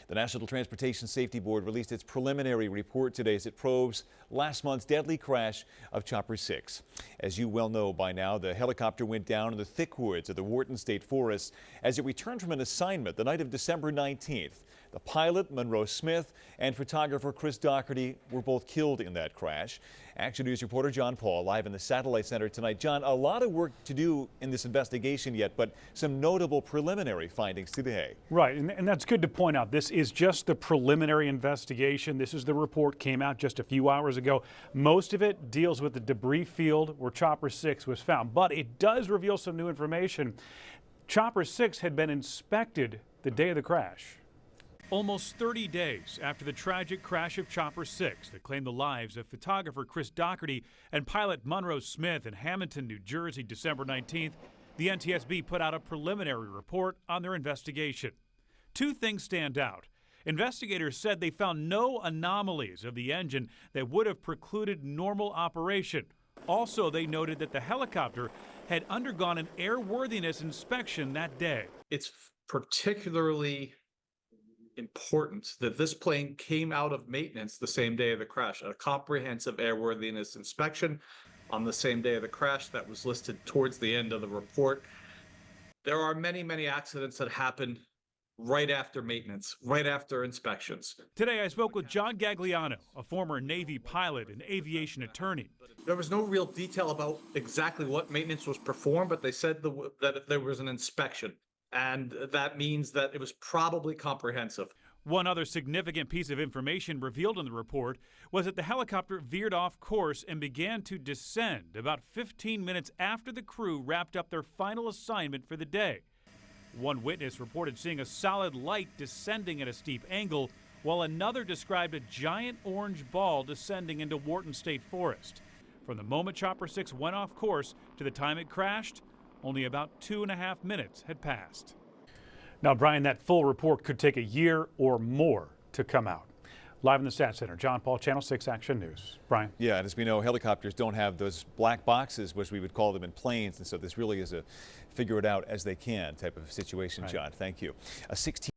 The National Transportation Safety Board released its preliminary report today as it probes last month's deadly crash of Chopper 6. As you well know by now, the helicopter went down in the thick woods of the Wharton State Forest as it returned from an assignment the night of December 19th. The pilot, Monroe Smith, and photographer Chris Doherty were both killed in that crash. Action News reporter John Paul live in the Satellite Center tonight. John, a lot of work to do in this investigation yet, but some notable preliminary findings today. Right, and that's good to point out. This is just the preliminary investigation. This is the report, came out just a few hours ago. Most of it deals with the debris field where Chopper 6 was found, but it does reveal some new information. Chopper 6 had been inspected the day of the crash. Almost 30 days after the tragic crash of Chopper 6 that claimed the lives of photographer Chris Doherty and pilot Monroe Smith in Hamilton, New Jersey, December 19th, the NTSB put out a preliminary report on their investigation. Two things stand out. Investigators said they found no anomalies of the engine that would have precluded normal operation. Also, they noted that the helicopter had undergone an airworthiness inspection that day. It's particularly important that this plane came out of maintenance the same day of the crash, a comprehensive airworthiness inspection on the same day of the crash that was listed towards the end of the report. There are many accidents that happen right after maintenance, right after inspections. Today I spoke with John Gagliano, a former Navy pilot and aviation attorney. There was no real detail about exactly what maintenance was performed, but they said that there was an inspection. And that means that it was probably comprehensive. One other significant piece of information revealed in the report was that the helicopter veered off course and began to descend about 15 minutes after the crew wrapped up their final assignment for the day. One witness reported seeing a solid light descending at a steep angle, while another described a giant orange ball descending into Wharton State Forest. From the moment Chopper 6 went off course to the time it crashed, only about 2.5 minutes had passed. Now, Brian, that full report could take a year or more to come out. Live in the Stat Center, John Paul, Channel 6 Action News. Brian. Yeah, and as we know, helicopters don't have those black boxes, which we would call them in planes, and so this really is a figure it out as they can type of situation, Right. John. Thank you. A 16